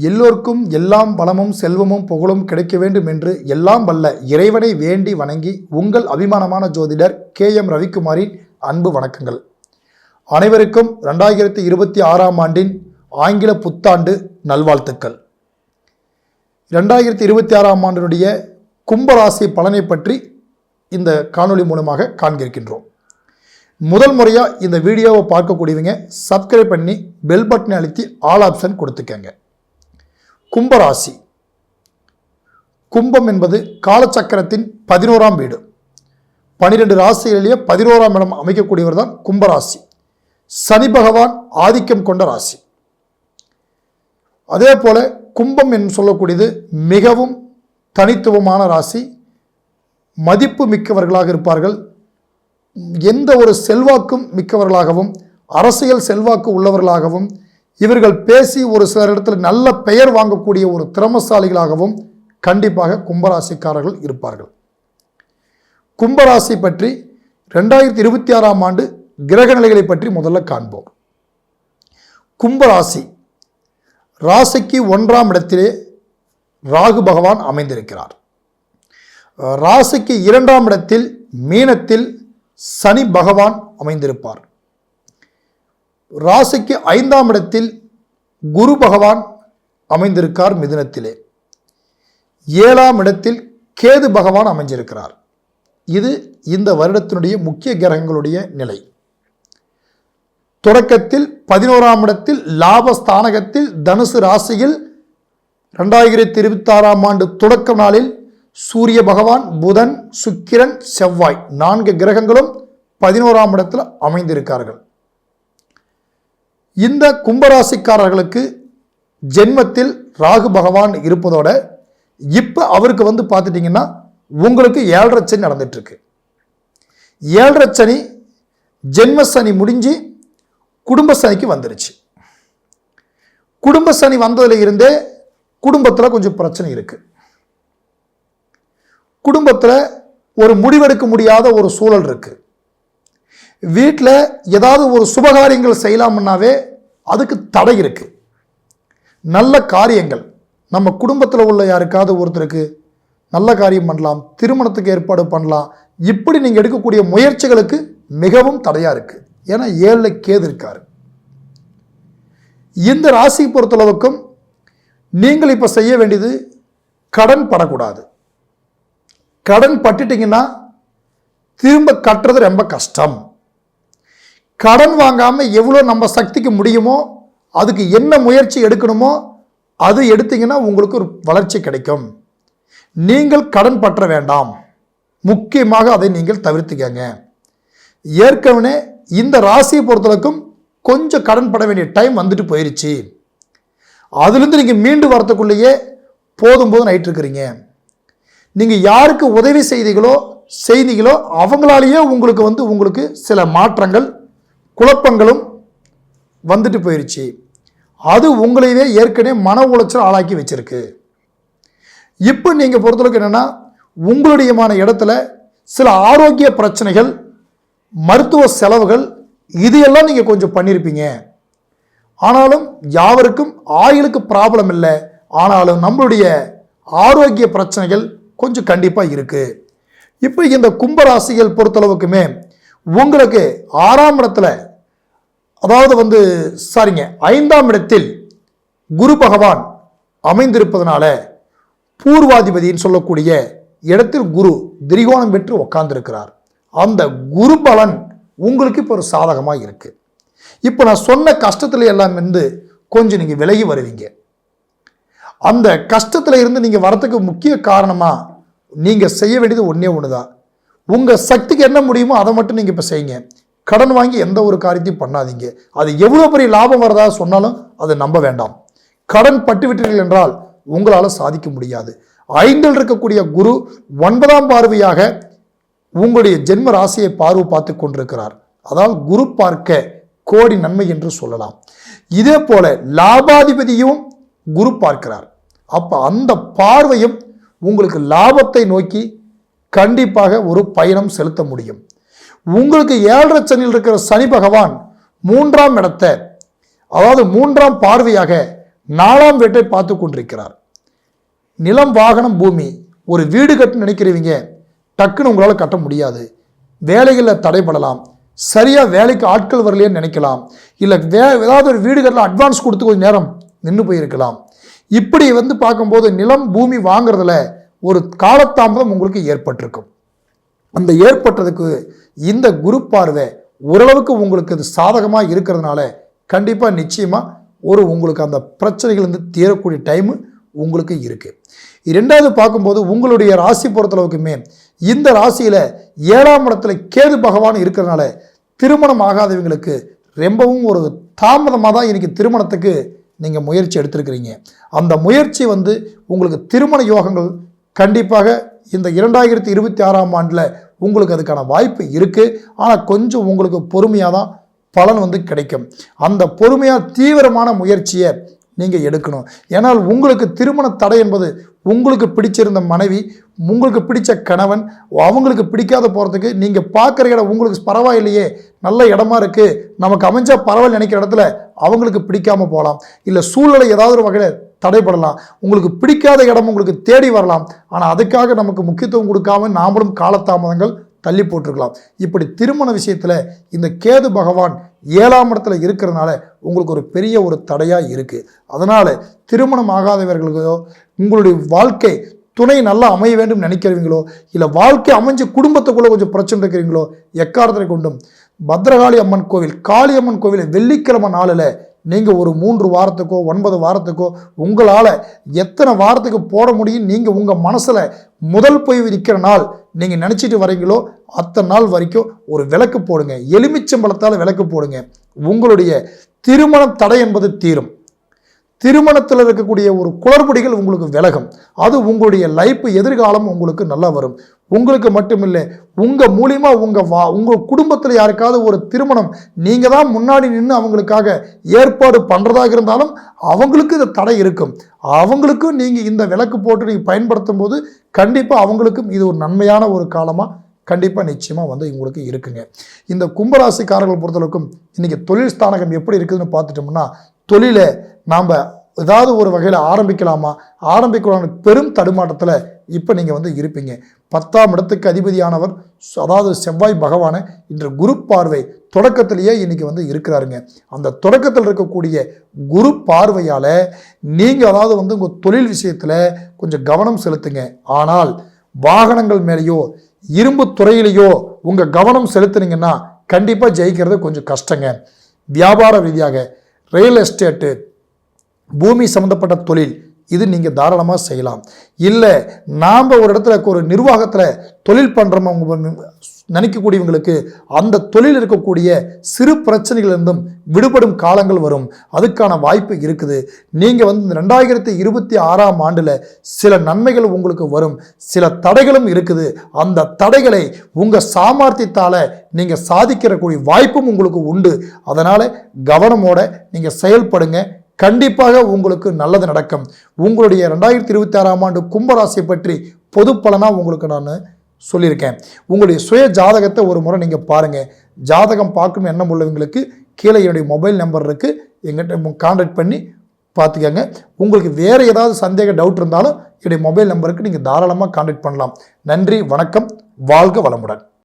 எல்லோருக்கும் எல்லாம் வளமும் செல்வமும் புகழும் கிடைக்க வேண்டும் என்று எல்லாம் வல்ல இறைவனை வேண்டி வணங்கி உங்கள் அபிமானமான ஜோதிடர் KM ரவிக்குமாரின் அன்பு வணக்கங்கள். அனைவருக்கும் 2026ஆம் ஆண்டின் ஆங்கில புத்தாண்டு நல்வாழ்த்துக்கள். 2026ஆம் ஆண்டினுடைய கும்பராசி பலனை பற்றி இந்த காணொளி மூலமாக காண்கிருக்கின்றோம். முதல் முறையாக இந்த வீடியோவை பார்க்கக்கூடியவங்க சப்ஸ்கிரைப் பண்ணி பெல் பட்டனை அழுத்தி ஆல் ஆப்ஷன் கொடுத்துக்கங்க. கும்பராசி, கும்பம் என்பது காலச்சக்கரத்தின் 11ஆம் வீடு. 12 ராசிகளிலேயே 11ஆம் இடம் அமைக்கக்கூடியவர் தான் கும்பராசி. சனி பகவான் ஆதிக்கம் கொண்ட ராசி. அதே போல கும்பம் என்று சொல்லக்கூடியது மிகவும் தனித்துவமான ராசி. மதிப்பு மிக்கவர்களாக இருப்பார்கள். எந்த ஒரு செல்வாக்கும் மிக்கவர்களாகவும் அரசியல் செல்வாக்கு உள்ளவர்களாகவும் இவர்கள் பேசி ஒரு சில இடத்துல நல்ல பெயர் வாங்கக்கூடிய ஒரு திறமசாலிகளாகவும் கண்டிப்பாக கும்பராசிக்காரர்கள் இருப்பார்கள். கும்பராசி பற்றி 2026ஆம் ஆண்டு கிரக நிலைகளை பற்றி முதல்ல காண்போம். கும்பராசி ராசிக்கு 1ஆம் இடத்திலே ராகு பகவான் அமைந்திருக்கிறார். ராசிக்கு 2ஆம் இடத்தில் மீனத்தில் சனி பகவான் அமைந்திருப்பார். ராசிக்கு 5ஆம் இடத்தில் குரு பகவான் அமைந்திருக்கார் மிதுனத்திலே. 7ஆம் இடத்தில் கேது பகவான் அமைஞ்சிருக்கிறார். இது இந்த வருடத்தினுடைய முக்கிய கிரகங்களுடைய நிலை. தொடக்கத்தில் 11ஆம் இடத்தில் லாபஸ்தானகத்தில் தனுசு ராசியில் 2026ஆம் ஆண்டு தொடக்க நாளில் சூரிய பகவான், புதன், சுக்கிரன், செவ்வாய் 4 கிரகங்களும் 11ஆம் இடத்தில் அமைந்திருக்கார்கள். இந்த கும்பராசிக்காரர்களுக்கு ஜென்மத்தில் ராகு பகவான் இருப்பதோட இப்போ அவருக்கு பார்த்துட்டிங்கன்னா உங்களுக்கு 7.5 சனி நடந்துட்டுருக்கு. 7.5 சனி ஜென்ம சனி முடிஞ்சு குடும்ப சனிக்கு வந்துருச்சு. குடும்ப சனி வந்ததுல இருந்தே குடும்பத்தில் கொஞ்சம் பிரச்சனை இருக்கு. குடும்பத்தில் ஒரு முடிவெடுக்க முடியாத ஒரு சூழல் இருக்கு. வீட்டில் ஏதாவது ஒரு சுபகாரியங்கள் செய்யலாம்னாவே அதுக்கு தடை இருக்கு. நல்ல காரியங்கள் நம்ம குடும்பத்தில் உள்ள யாருக்காவது ஒருத்தருக்கு நல்ல காரியம் பண்ணலாம், திருமணத்துக்கு ஏற்பாடு பண்ணலாம், இப்படி நீங்கள் எடுக்கக்கூடிய முயற்சிகளுக்கு மிகவும் தடையாக இருக்கு. ஏன்னா 7ல் கேது இருக்காரு. இந்த ராசி பொறுத்தளவுக்கும் நீங்கள் இப்போ செய்ய வேண்டியது கடன் படக்கூடாது. கடன் பட்டுட்டீங்கன்னா திரும்ப கட்டுறது ரொம்ப கஷ்டம். கடன் வாங்காமல் எவ்வளோ நம்ம சக்திக்கு முடியுமோ அதுக்கு என்ன முயற்சி எடுக்கணுமோ அது எடுத்தீங்கன்னா உங்களுக்கு ஒரு வளர்ச்சி கிடைக்கும். நீங்கள் கடன் பற்ற வேண்டாம். முக்கியமாக அதை நீங்கள் தவிர்த்துக்கங்க. ஏற்கனவே இந்த ராசியை பொறுத்தவரைக்கும் கொஞ்சம் கடன் பட வேண்டிய டைம் வந்துட்டு போயிருச்சு. அதுலேருந்து நீங்கள் மீண்டு வரத்துக்குள்ளேயே போதும் ஆயிட்டு இருக்கிறீங்க. நீங்கள் யாருக்கு உதவி செய்தீங்களோ அவங்களாலேயே உங்களுக்கு சில மாற்றங்கள் குழப்பங்களும் வந்துட்டு போயிருச்சு. அது உங்களையே ஏற்கனவே மன உளைச்சல் ஆளாக்கி வச்சிருக்கு. இப்போ நீங்கள் பொறுத்தளவுக்கு என்னென்னா உங்களுடையமான இடத்துல சில ஆரோக்கிய பிரச்சனைகள், மருத்துவ செலவுகள் இதையெல்லாம் நீங்கள் கொஞ்சம் பண்ணியிருப்பீங்க. ஆனாலும் யாவருக்கும் ஆயுளுக்கு ப்ராப்ளம் இல்லை. ஆனாலும் நம்மளுடைய ஆரோக்கிய பிரச்சனைகள் கொஞ்சம் கண்டிப்பாக இருக்கு. இப்போ இந்த கும்பராசிகள் பொறுத்தளவுக்குமே உங்களுக்கு 6ஆம் இடத்துல அதாவது 5ஆம் இடத்தில் குரு பகவான் அமைந்திருப்பதனால பூர்வாதிபதின்னு சொல்லக்கூடிய இடத்தில் குரு திரிகோணம் பெற்று உட்கார்ந்திருக்கிறார். அந்த குரு பலன் உங்களுக்கு இப்போ ஒரு சாதகமாக இருக்கு. இப்போ நான் சொன்ன கஷ்டத்துல எல்லாம் கொஞ்சம் நீங்கள் விலகி வருவீங்க. அந்த கஷ்டத்தில் இருந்து நீங்கள் வரத்துக்கு முக்கிய காரணமாக நீங்கள் செய்ய வேண்டியது ஒன்று தான். உங்கள் சக்திக்கு என்ன முடியுமோ அதை மட்டும் நீங்கள் இப்போ செய்யுங்க. கடன் வாங்கி எந்த ஒரு காரியத்தையும் பண்ணாதீங்க. அது எவ்வளோ பெரிய லாபம் வரதா சொன்னாலும் அதை நம்ப வேண்டாம். கடன் பட்டு விட்டீர்கள் என்றால் உங்களால் சாதிக்க முடியாது. 5ல் இருக்கக்கூடிய குரு 9ஆம் பார்வையாக உங்களுடைய ஜென்ம ராசியை பார்த்து கொண்டிருக்கிறார். அதாவது குரு பார்க்க கோடி நன்மை என்று சொல்லலாம். இதே போல லாபாதிபதியும் குரு பார்க்கிறார். அப்போ அந்த பார்வையும் உங்களுக்கு லாபத்தை நோக்கி கண்டிப்பாக ஒரு பயணம் செலுத்த முடியும். உங்களுக்கு 7.5 சனியில் இருக்கிற சனி பகவான் 3ஆம் இடத்தை அதாவது 3ஆம் பார்வையாக 4ஆம் வீட்டை பார்த்து கொண்டிருக்கிறார். நிலம், வாகனம், பூமி, ஒரு வீடு கட்ட நினைக்கிறவங்க டக்குன்னு உங்களால் கட்ட முடியாது. வேலைகளில் தடைப்படலாம். சரியாக வேலைக்கு ஆட்கள் வரலையேன்னு நினைக்கலாம். இல்லை ஏதாவது ஒரு வீடு கட்டல அட்வான்ஸ் கொடுத்து கொஞ்சம் நேரம் நின்று போயிருக்கலாம். இப்படி பார்க்கும்போது நிலம், பூமி வாங்குறதுல ஒரு காலதாமதம் உங்களுக்கு ஏற்பட்டிருக்கும். அந்த ஏற்பட்டதுக்கு இந்த குரு பார்வை ஓரளவுக்கு உங்களுக்கு அது சாதகமாக இருக்கிறதுனால கண்டிப்பாக நிச்சயமாக உங்களுக்கு அந்த பிரச்சனைகள் தீரக்கூடிய டைமு உங்களுக்கு இருக்குது. இரண்டாவது பார்க்கும்போது உங்களுடைய ராசி பொறுத்தளவுக்குமே இந்த ராசியில் 7ஆம் இடத்துல கேது பகவான் இருக்கிறதுனால திருமணம் ஆகாதவங்களுக்கு ரொம்பவும் ஒரு தாமதமாக தான் இன்னைக்கு திருமணத்துக்கு நீங்கள் முயற்சி எடுத்திருக்கிறீங்க. அந்த முயற்சி உங்களுக்கு திருமண யோகங்கள் கண்டிப்பாக இந்த 2026ஆம் ஆண்டில் உங்களுக்கு அதுக்கான வாய்ப்பு இருக்குது. ஆனால் கொஞ்சம் உங்களுக்கு பொறுமையாக தான் பலன் கிடைக்கும். அந்த பொறுமையாக தீவிரமான முயற்சியை நீங்கள் எடுக்கணும். ஏன்னால் உங்களுக்கு திருமண தடை என்பது உங்களுக்கு பிடிச்சிருந்த மனைவி, உங்களுக்கு பிடிச்ச கணவன், அவங்களுக்கு பிடிக்காத போகிறதுக்கு நீங்கள் பார்க்குற இடம் உங்களுக்கு பரவாயில்லையே, நல்ல இடமா இருக்குது, நமக்கு அமைஞ்சா பரவாயில்ல நினைக்கிற இடத்துல அவங்களுக்கு பிடிக்காமல் போகலாம். இல்லை சூழ்நிலை ஏதாவது ஒரு வகையில் தடைப்படலாம். உங்களுக்கு பிடிக்காத இடம் உங்களுக்கு தேடி வரலாம். ஆனால் அதுக்காக நமக்கு முக்கியத்துவம் கொடுக்காம நாமளும் காலதாமதங்கள் தள்ளி போட்டிருக்கலாம். இப்படி திருமண விஷயத்தில் இந்த கேது பகவான் 7ஆம் இடத்துல இருக்கிறதுனால உங்களுக்கு ஒரு பெரிய ஒரு தடையாக இருக்குது. அதனால் திருமணம் ஆகாதவர்களுக்கோ, உங்களுடைய வாழ்க்கை துணை நல்லா அமைய வேண்டும் நினைக்கிறவங்களோ, இல்லை வாழ்க்கை அமைஞ்சு குடும்பத்துக்குள்ளே கொஞ்சம் பிரச்சனை இருக்கிறீங்களோ, எக்காரணத்தை கொண்டும் பத்ரகாளி அம்மன் கோவில், காளியம்மன் கோவிலை வெள்ளிக்கிழமை நாளில் நீங்கள் ஒரு 3 வாரத்துக்கோ 9 வாரத்துக்கோ உங்களால் எத்தனை வாரத்துக்கு போட முடியும், நீங்கள் உங்கள் மனசில் முதல் போய் நிற்கிற நாள் நீங்கள் நினச்சிட்டு வரீங்களோ அத்தனை நாள் வரைக்கும் ஒரு விளக்கு போடுங்க. எலுமிச்சம்பழத்தால் விளக்கு போடுங்க. உங்களுடைய திருமண தடை என்பது தீரும். திருமணத்தில் இருக்கக்கூடிய ஒரு குளறுபடிகள் உங்களுக்கு விலகும். அது உங்களுடைய லைஃப் எதிர்காலம் உங்களுக்கு நல்லா வரும். உங்களுக்கு மட்டுமில்லை, உங்கள் மூலியமாக உங்கள் குடும்பத்தில் யாருக்காவது ஒரு திருமணம் நீங்கள் தான் முன்னாடி நின்று அவங்களுக்காக ஏற்பாடு பண்ணுறதாக இருந்தாலும் அவங்களுக்கு இந்த தடை இருக்கும். அவங்களுக்கும் நீங்கள் இந்த விளக்கு போட்டு நீங்கள் பயன்படுத்தும் போது கண்டிப்பாக அவங்களுக்கும் இது ஒரு நன்மையான ஒரு காலமாக கண்டிப்பாக நிச்சயமாக உங்களுக்கு இருக்குங்க. இந்த கும்பராசிக்காரர்கள் பொறுத்தளவுக்கும் இன்றைக்கி தொழில் ஸ்தானகம் எப்படி இருக்குதுன்னு பார்த்துட்டோம்னா, தொழிலை நாம் ஏதாவது ஒரு வகையில் ஆரம்பிக்கலாம்னு பெரும் தடுமாட்டத்தில் இப்போ நீங்கள் இருப்பீங்க. 10ஆம் இடத்துக்கு அதிபதியானவர் அதாவது செவ்வாய் பகவானை இன்று குரு பார்வை தொடக்கத்திலேயே இன்றைக்கி இருக்கிறாருங்க. அந்த தொடக்கத்தில் இருக்கக்கூடிய குரு பார்வையால் நீங்கள் அதாவது உங்கள் தொழில் விஷயத்தில் கொஞ்சம் கவனம் செலுத்துங்க. ஆனால் வாகனங்கள் மேலேயோ இரும்பு துறையிலேயோ உங்கள் கவனம் செலுத்துனீங்கன்னா கண்டிப்பாக ஜெயிக்கிறது கொஞ்சம் கஷ்டங்க. வியாபார ரீதியாக ரியல் எஸ்டேட்டு, பூமி சம்மந்தப்பட்ட தொழில் இது நீங்கள் தாராளமாக செய்யலாம். இல்லை நாம் ஒரு இடத்துல ஒரு நிர்வாகத்தில் தொழில் பண்ணுறோம் நினைக்கக்கூடியவங்களுக்கு அந்த தொழில் இருக்கக்கூடிய சிறு பிரச்சனைகளிலிருந்தும் விடுபடும் காலங்கள் வரும். அதுக்கான வாய்ப்பு இருக்குது. நீங்கள் இந்த 2026ஆம் ஆண்டில் சில நன்மைகள் உங்களுக்கு வரும், சில தடைகளும் இருக்குது. அந்த தடைகளை உங்கள் சாமர்த்தியத்தால் நீங்கள் சாதிக்கிறக்கூடிய வாய்ப்பும் உங்களுக்கு உண்டு. அதனால் கவனமோட நீங்கள் செயல்படுங்க. கண்டிப்பாக உங்களுக்கு நல்லது நடக்கும். உங்களுடைய 2026ஆம் ஆண்டு கும்பராசியை பற்றி பொது பலனாக உங்களுக்கு நான் சொல்லியிருக்கேன். உங்களுடைய சுய ஜாதகத்தை ஒரு முறை நீங்கள் பாருங்கள். ஜாதகம் பார்க்கணும் எண்ணம் உள்ளவங்களுக்கு கீழே என்னுடைய மொபைல் நம்பர் இருக்குது, எங்கிட்ட கான்டாக்ட் பண்ணி பார்த்துக்கங்க. உங்களுக்கு வேறு ஏதாவது சந்தேக டவுட் இருந்தாலும் என்னுடைய மொபைல் நம்பருக்கு நீங்கள் தாராளமாக கான்டாக்ட் பண்ணலாம். நன்றி, வணக்கம், வாழ்க வளமுடன்.